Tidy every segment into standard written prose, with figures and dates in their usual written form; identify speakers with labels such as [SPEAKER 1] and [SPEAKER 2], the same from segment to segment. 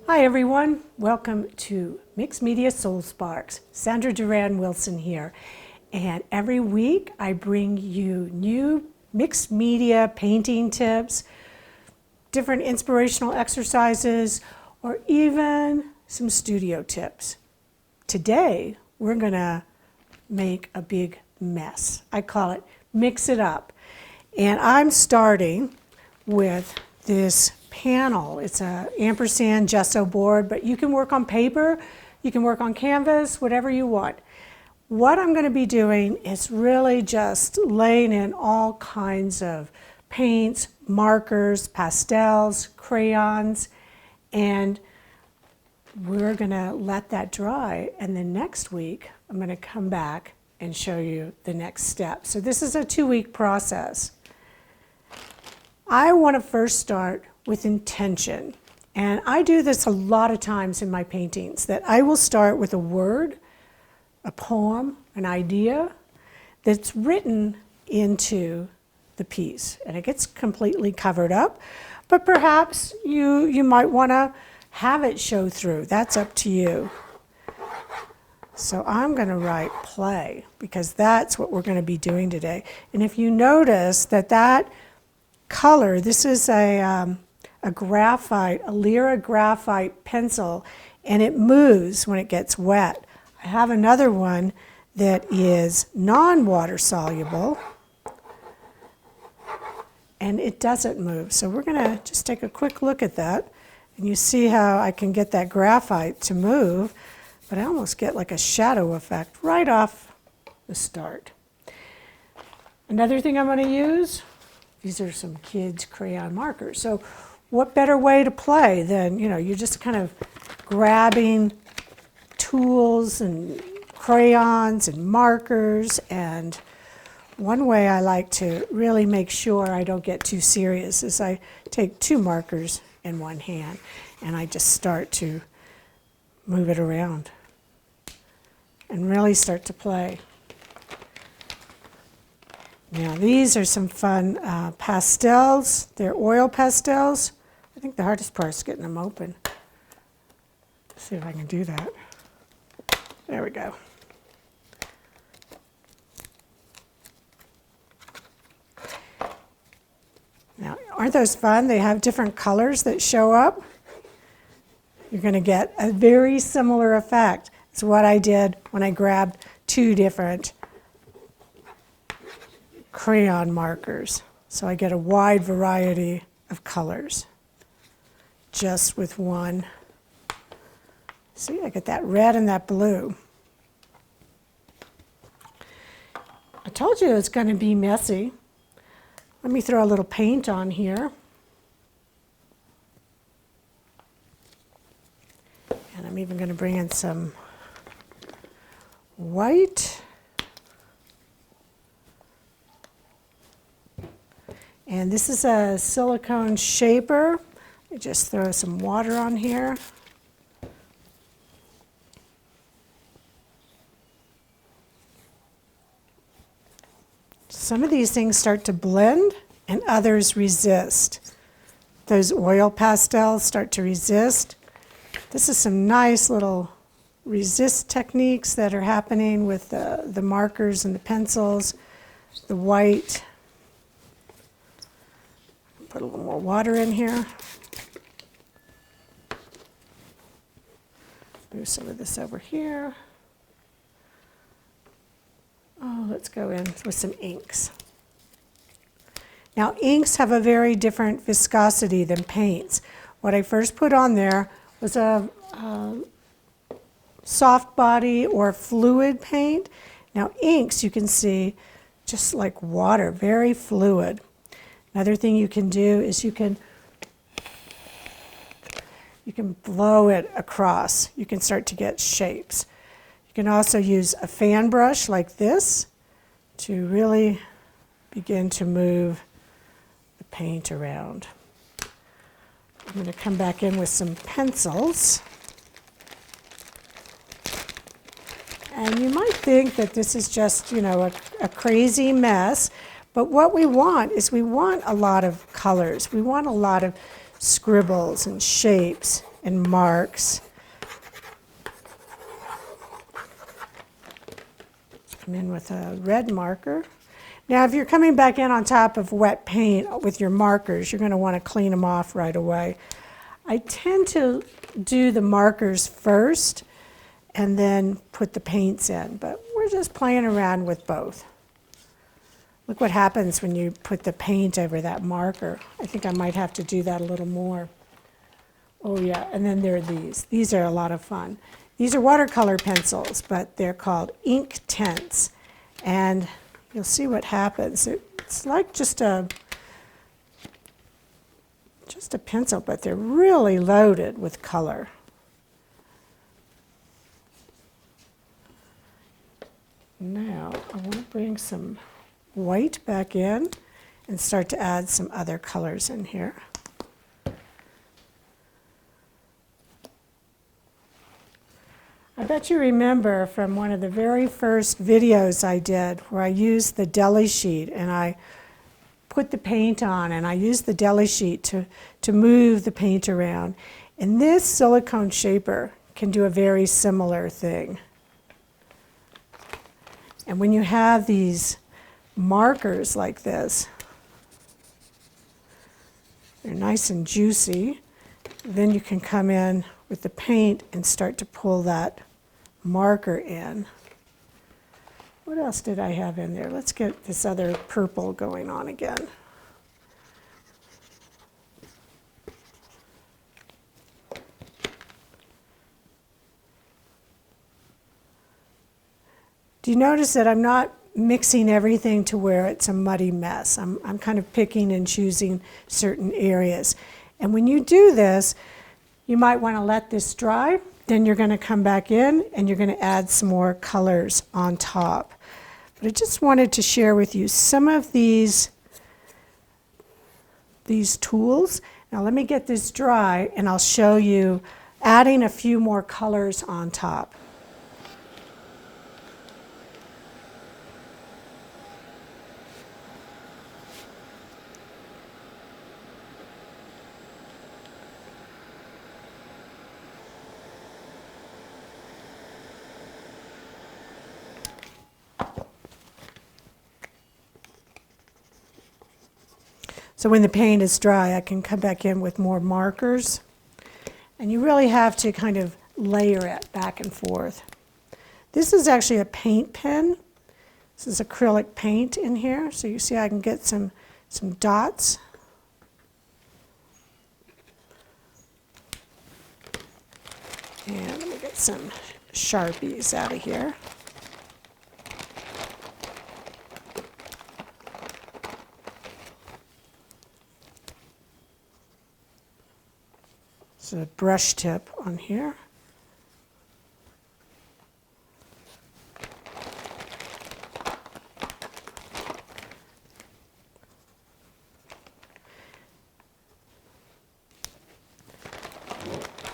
[SPEAKER 1] Hi everyone, welcome to Mixed Media Soul Sparks. Sandra Duran Wilson here, and every week I bring you new mixed media painting tips, different inspirational exercises, or even some studio tips. Today we're gonna make a big mess. I call it Mix It Up, and I'm starting with this panel. It's a Ampersand Gesso board, but you can work on paper, you can work on canvas, whatever you want. What I'm going to be doing is really just laying in all kinds of paints, markers, pastels, crayons, and we're going to let that dry, and then next week I'm going to come back and show you the next step. So this is a 2-week process. I want to first start with intention. And I do this a lot of times in my paintings, that I will start with a word, a poem, an idea that's written into the piece. And it gets completely covered up, but perhaps you might want to have it show through. That's up to you. So I'm going to write play, because that's what we're going to be doing today. And if you notice that color, this is a Lyra Graphite pencil, and it moves when it gets wet. I have another one that is non-water soluble, and it doesn't move. So we're going to just take a quick look at that, and you see how I can get that graphite to move, but I almost get like a shadow effect right off the start. Another thing I'm going to use, these are some kids' crayon markers. So what better way to play than, you're just kind of grabbing tools and crayons and markers. And one way I like to really make sure I don't get too serious is I take 2 markers in one hand and I just start to move it around and really start to play. Now these are some fun pastels. They're oil pastels. I think the hardest part is getting them open. Let's see if I can do that. There we go. Now, aren't those fun? They have different colors that show up. You're going to get a very similar effect. It's what I did when I grabbed 2 different crayon markers. So I get a wide variety of colors just with one. See, I get that red and that blue. I told you it's going to be messy. Let me throw a little paint on here. And I'm even going to bring in some white. And this is a silicone shaper. I just throw some water on here. Some of these things start to blend and others resist. Those oil pastels start to resist. This is some nice little resist techniques that are happening with the markers and the pencils, the white. Put a little more water in here. Move some of this over here. Oh, let's go in with some inks. Now, inks have a very different viscosity than paints. What I first put on there was a soft body or fluid paint. Now, inks, you can see, just like water, very fluid. Another thing you can do is you can blow it across. You can start to get shapes. You can also use a fan brush like this to really begin to move the paint around. I'm going to come back in with some pencils. And you might think that this is just, a crazy mess, but what we want is we want a lot of colors. We want a lot of scribbles and shapes and marks. Come in with a red marker. Now, if you're coming back in on top of wet paint with your markers, you're going to want to clean them off right away. I tend to do the markers first and then put the paints in, but we're just playing around with both. Look what happens when you put the paint over that marker. I think I might have to do that a little more. Oh yeah, and then there are these. These are a lot of fun. These are watercolor pencils, but they're called Inktense. And you'll see what happens. It's like just a pencil, but they're really loaded with color. Now, I want to bring some white back in and start to add some other colors in here. I bet you remember from one of the very first videos I did where I used the deli sheet and I put the paint on and I used the deli sheet to move the paint around. And this silicone shaper can do a very similar thing. And when you have these markers like this, they're nice and juicy, then you can come in with the paint and start to pull that marker in. What else did I have in there? Let's get this other purple going on again. Do you notice that I'm not mixing everything to where it's a muddy mess? I'm kind of picking and choosing certain areas. And when you do this, you might want to let this dry. Then you're going to come back in and you're going to add some more colors on top. But I just wanted to share with you some of these tools. Now let me get this dry and I'll show you adding a few more colors on top. So when the paint is dry, I can come back in with more markers. And you really have to kind of layer it back and forth. This is actually a paint pen. This is acrylic paint in here. So you see I can get some dots. And let me get some Sharpies out of here. A brush tip on here.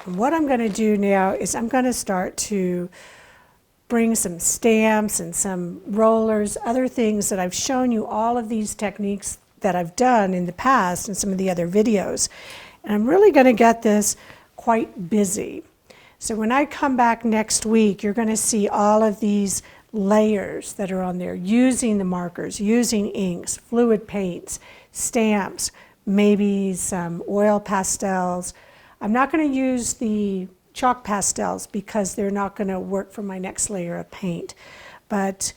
[SPEAKER 1] And what I'm going to do now is I'm going to start to bring some stamps and some rollers, other things that I've shown you, all of these techniques that I've done in the past in some of the other videos. And I'm really going to get this quite busy. So when I come back next week, you're going to see all of these layers that are on there, using the markers, using inks, fluid paints, stamps, maybe some oil pastels. I'm not going to use the chalk pastels because they're not going to work for my next layer of paint. But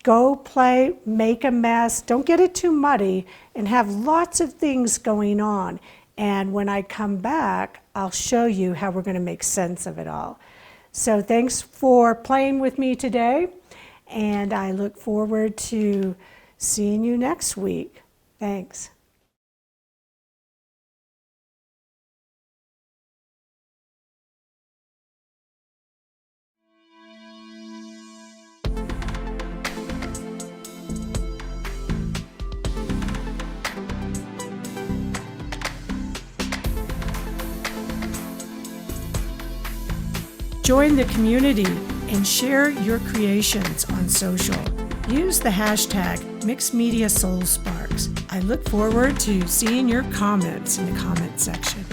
[SPEAKER 1] go play, make a mess, don't get it too muddy, and have lots of things going on. And when I come back, I'll show you how we're going to make sense of it all. So thanks for playing with me today, and I look forward to seeing you next week. Thanks. Join the community and share your creations on social. Use the hashtag MixedMediaSoulSparks. I look forward to seeing your comments in the comment section.